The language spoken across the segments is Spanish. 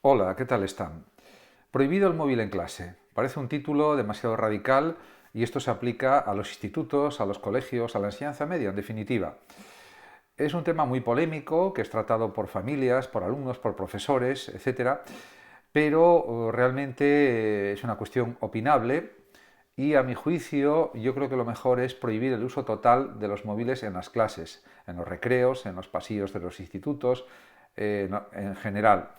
Hola, ¿qué tal están? Prohibido el móvil en clase. Parece un título demasiado radical y esto se aplica a los institutos, a los colegios, a la enseñanza media, en definitiva. Es un tema muy polémico que es tratado por familias, por alumnos, por profesores, etcétera, pero realmente es una cuestión opinable y a mi juicio yo creo que lo mejor es prohibir el uso total de los móviles en las clases, en los recreos, en los pasillos de los institutos, en general.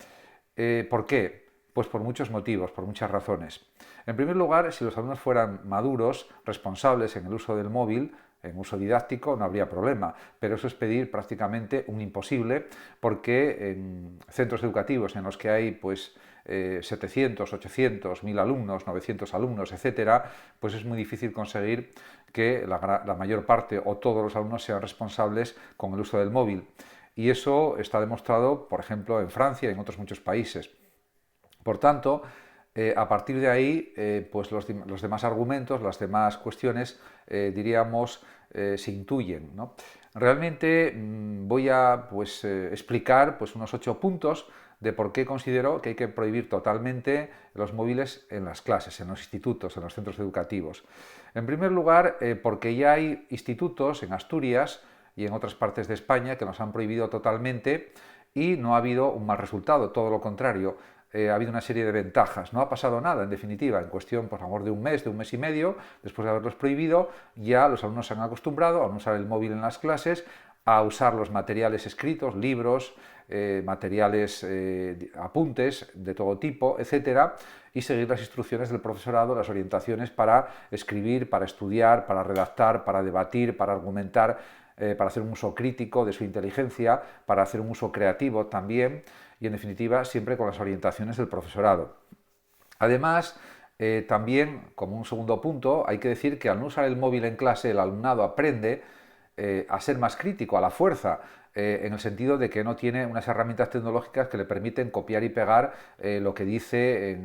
¿Por qué? Pues por muchos motivos, por muchas razones. En primer lugar, si los alumnos fueran maduros, responsables en el uso del móvil, en uso didáctico, no habría problema, pero eso es pedir prácticamente un imposible, porque en centros educativos en los que hay 700, 800, 1000 alumnos, 900 alumnos, etcétera, pues es muy difícil conseguir que la mayor parte o todos los alumnos sean responsables con el uso del móvil. Y eso está demostrado, por ejemplo, en Francia y en otros muchos países. Por tanto, a partir de ahí, pues los demás argumentos, las demás cuestiones, diríamos, se intuyen, ¿no? Realmente voy a explicar unos 8 puntos de por qué considero que hay que prohibir totalmente los móviles en las clases, en los institutos, en los centros educativos. En primer lugar, porque ya hay institutos en Asturias y en otras partes de España que nos han prohibido totalmente y no ha habido un mal resultado, todo lo contrario. Ha habido una serie de ventajas. No ha pasado nada, en definitiva, en cuestión, por favor, de un mes y medio, después de haberlos prohibido, ya los alumnos se han acostumbrado a no usar el móvil en las clases, a usar los materiales escritos, libros, materiales, apuntes de todo tipo, etcétera, y seguir las instrucciones del profesorado, las orientaciones para escribir, para estudiar, para redactar, para debatir, para argumentar, para hacer un uso crítico de su inteligencia, para hacer un uso creativo también y, en definitiva, siempre con las orientaciones del profesorado. Además, también, como un segundo punto, hay que decir que al no usar el móvil en clase, el alumnado aprende a ser más crítico, a la fuerza, en el sentido de que no tiene unas herramientas tecnológicas que le permiten copiar y pegar lo que dice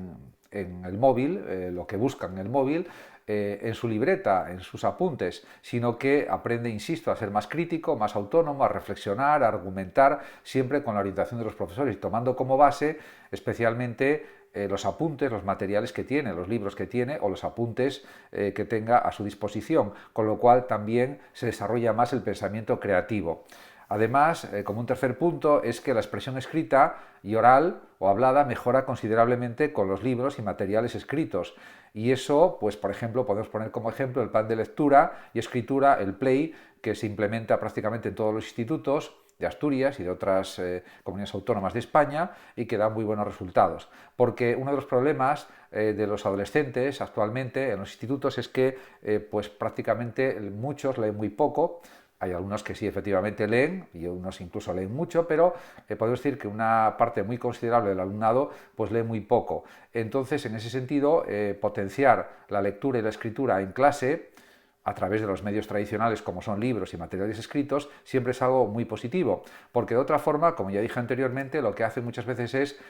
en el móvil, lo que busca en el móvil, en su libreta, en sus apuntes, sino que aprende, insisto, a ser más crítico, más autónomo, a reflexionar, a argumentar, siempre con la orientación de los profesores y tomando como base especialmente los apuntes, los materiales que tiene, los libros que tiene o los apuntes que tenga a su disposición, con lo cual también se desarrolla más el pensamiento creativo. Además, como un tercer punto, es que la expresión escrita y oral o hablada mejora considerablemente con los libros y materiales escritos. Y eso, pues por ejemplo, podemos poner como ejemplo el plan de lectura y escritura, el PLAY, que se implementa prácticamente en todos los institutos de Asturias y de otras comunidades autónomas de España y que da muy buenos resultados. Porque uno de los problemas de los adolescentes actualmente en los institutos es que pues prácticamente muchos leen muy poco. Hay algunos que sí efectivamente leen y unos incluso leen mucho, pero podemos decir que una parte muy considerable del alumnado pues lee muy poco. Entonces, en ese sentido, potenciar la lectura y la escritura en clase a través de los medios tradicionales como son libros y materiales escritos, siempre es algo muy positivo, porque de otra forma, como ya dije anteriormente, lo que hacen muchas veces es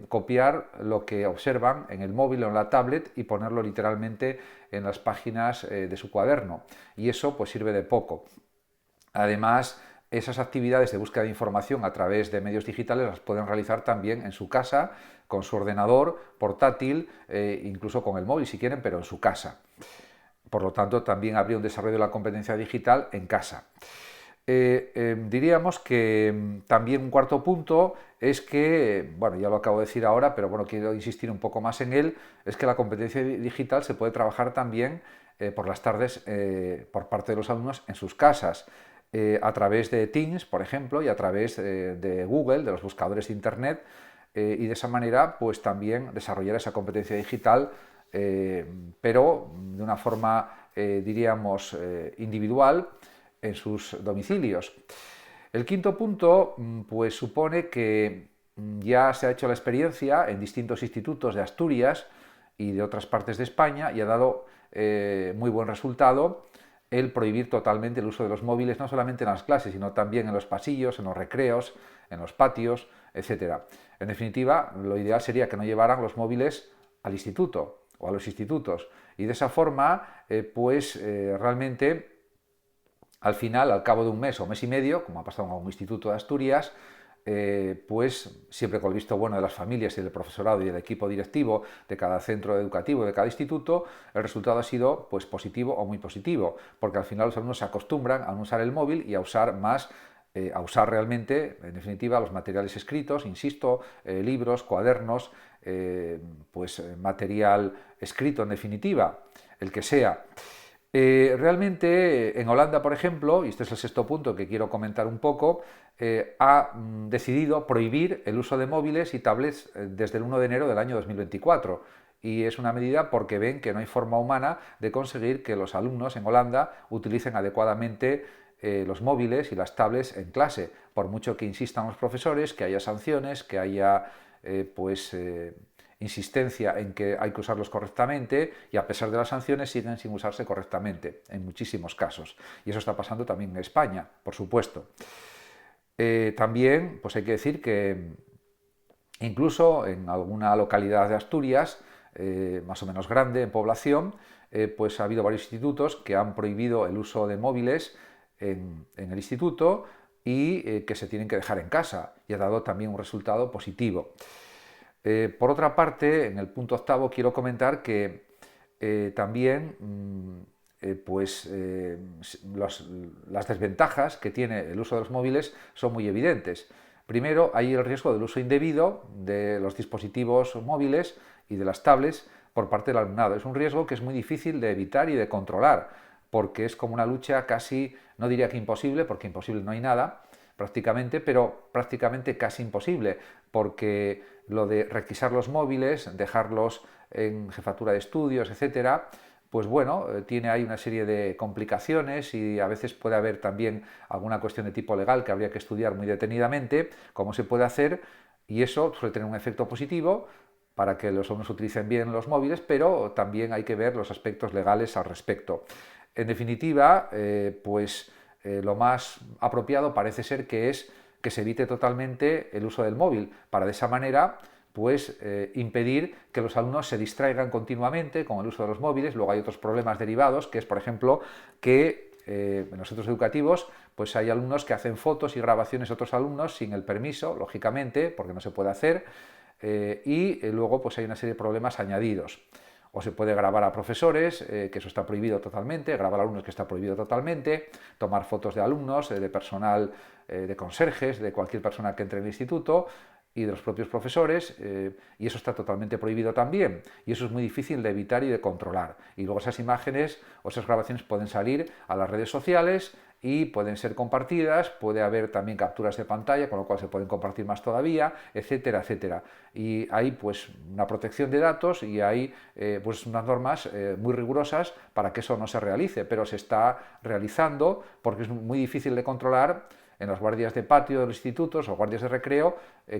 copiar lo que observan en el móvil o en la tablet y ponerlo literalmente en las páginas de su cuaderno, y eso pues sirve de poco. Además, esas actividades de búsqueda de información a través de medios digitales las pueden realizar también en su casa, con su ordenador portátil, incluso con el móvil si quieren, pero en su casa. Por lo tanto, también habría un desarrollo de la competencia digital en casa. Diríamos que también un cuarto punto es que, bueno, ya lo acabo de decir ahora, pero bueno, quiero insistir un poco más en él, es que la competencia digital se puede trabajar también por las tardes por parte de los alumnos en sus casas, a través de Teams, por ejemplo, y a través de Google, de los buscadores de Internet, y de esa manera, pues también desarrollar esa competencia digital, pero de una forma, diríamos, individual en sus domicilios. El quinto punto, pues supone que ya se ha hecho la experiencia en distintos institutos de Asturias y de otras partes de España y ha dado muy buen resultado el prohibir totalmente el uso de los móviles, no solamente en las clases, sino también en los pasillos, en los recreos, en los patios, etcétera. En definitiva, lo ideal sería que no llevaran los móviles al instituto o a los institutos y de esa forma, realmente al final, al cabo de un mes o mes y medio, como ha pasado en algún instituto de Asturias, pues siempre con el visto bueno de las familias y del profesorado y del equipo directivo de cada centro educativo, de cada instituto, el resultado ha sido pues positivo o muy positivo, porque al final los alumnos se acostumbran a no usar el móvil y a usar más, a usar realmente, en definitiva, los materiales escritos, insisto, libros, cuadernos, material escrito en definitiva, el que sea. Realmente en Holanda, por ejemplo, y este es el sexto punto que quiero comentar un poco, ha decidido prohibir el uso de móviles y tablets desde el 1 de enero del año 2024. Y es una medida porque ven que no hay forma humana de conseguir que los alumnos en Holanda utilicen adecuadamente los móviles y las tablets en clase, por mucho que insistan los profesores, que haya sanciones, que haya insistencia en que hay que usarlos correctamente, y a pesar de las sanciones siguen sin usarse correctamente en muchísimos casos. Y eso está pasando también en España, por supuesto. También pues hay que decir que incluso en alguna localidad de Asturias, más o menos grande en población, pues ha habido varios institutos que han prohibido el uso de móviles en el instituto y que se tienen que dejar en casa, y ha dado también un resultado positivo. Por otra parte, en el punto octavo quiero comentar que también las desventajas que tiene el uso de los móviles son muy evidentes. Primero, hay el riesgo del uso indebido de los dispositivos móviles y de las tablets por parte del alumnado. Es un riesgo que es muy difícil de evitar y de controlar, porque es como una lucha casi, no diría que imposible, porque imposible no hay nada, prácticamente, pero prácticamente casi imposible, porque lo de requisar los móviles, dejarlos en jefatura de estudios, etcétera, pues bueno, tiene ahí una serie de complicaciones y a veces puede haber también alguna cuestión de tipo legal que habría que estudiar muy detenidamente cómo se puede hacer, y eso suele tener un efecto positivo para que los alumnos utilicen bien los móviles, pero también hay que ver los aspectos legales al respecto. En definitiva, lo más apropiado parece ser que es que se evite totalmente el uso del móvil, para de esa manera impedir que los alumnos se distraigan continuamente con el uso de los móviles. Luego hay otros problemas derivados, que es, por ejemplo, que en los centros educativos pues hay alumnos que hacen fotos y grabaciones de otros alumnos sin el permiso, lógicamente, porque no se puede hacer, luego pues hay una serie de problemas añadidos. O se puede grabar a profesores, que eso está prohibido totalmente, grabar a alumnos, que está prohibido totalmente, tomar fotos de alumnos, de personal, de conserjes, de cualquier persona que entre en el instituto y de los propios profesores, y eso está totalmente prohibido también, y eso es muy difícil de evitar y de controlar. Y luego esas imágenes o esas grabaciones pueden salir a las redes sociales y pueden ser compartidas, puede haber también capturas de pantalla, con lo cual se pueden compartir más todavía, etcétera, etcétera. Y hay pues una protección de datos y hay pues unas normas muy rigurosas para que eso no se realice, pero se está realizando porque es muy difícil de controlar en las guardias de patio de los institutos o guardias de recreo,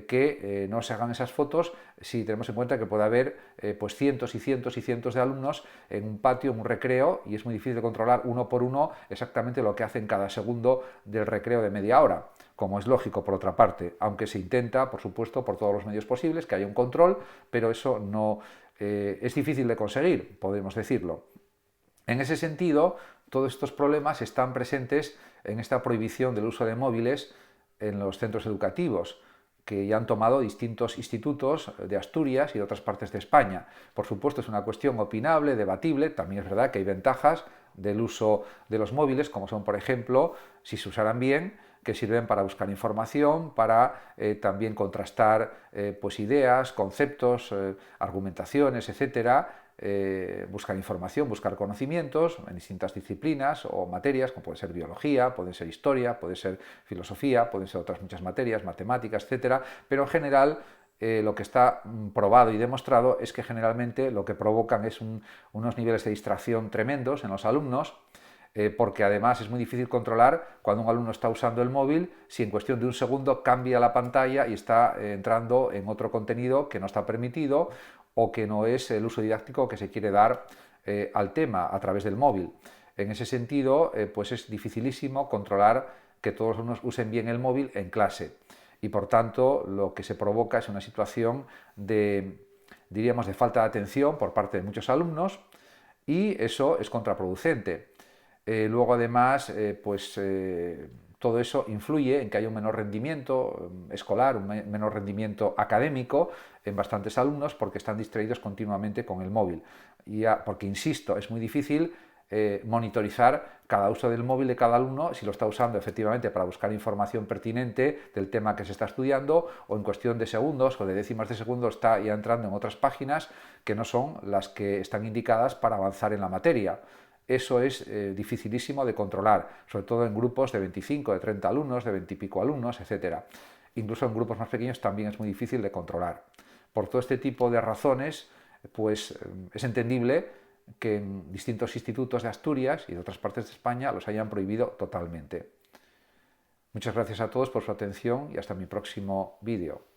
que no se hagan esas fotos si tenemos en cuenta que puede haber pues cientos y cientos y cientos de alumnos en un patio, en un recreo, y es muy difícil de controlar uno por uno exactamente lo que hacen cada segundo del recreo de media hora, como es lógico por otra parte, aunque se intenta, por supuesto, por todos los medios posibles, que haya un control, pero eso no es difícil de conseguir, podemos decirlo. En ese sentido, todos estos problemas están presentes en esta prohibición del uso de móviles en los centros educativos, que ya han tomado distintos institutos de Asturias y de otras partes de España. Por supuesto, es una cuestión opinable, debatible. También es verdad que hay ventajas del uso de los móviles, como son, por ejemplo, si se usaran bien, que sirven para buscar información, para también contrastar pues ideas, conceptos, argumentaciones, etcétera, buscar información, buscar conocimientos en distintas disciplinas o materias, como puede ser biología, puede ser historia, puede ser filosofía, pueden ser otras muchas materias, matemáticas, etcétera, pero en general lo que está probado y demostrado es que generalmente lo que provocan es unos niveles de distracción tremendos en los alumnos, porque además es muy difícil controlar cuando un alumno está usando el móvil, si en cuestión de un segundo cambia la pantalla y está entrando en otro contenido que no está permitido o que no es el uso didáctico que se quiere dar al tema a través del móvil. En ese sentido, pues es dificilísimo controlar que todos los alumnos usen bien el móvil en clase, y por tanto lo que se provoca es una situación de, diríamos, de falta de atención por parte de muchos alumnos, y eso es contraproducente. Luego además todo eso influye en que haya un menor rendimiento escolar, un menor rendimiento académico en bastantes alumnos porque están distraídos continuamente con el móvil. Porque, insisto, es muy difícil monitorizar cada uso del móvil de cada alumno, si lo está usando efectivamente para buscar información pertinente del tema que se está estudiando, o en cuestión de segundos o de décimas de segundo está ya entrando en otras páginas que no son las que están indicadas para avanzar en la materia. Eso es dificilísimo de controlar, sobre todo en grupos de 25, de 30 alumnos, de 20 y pico alumnos, etc. Incluso en grupos más pequeños también es muy difícil de controlar. Por todo este tipo de razones, pues es entendible que en distintos institutos de Asturias y de otras partes de España los hayan prohibido totalmente. Muchas gracias a todos por su atención y hasta mi próximo vídeo.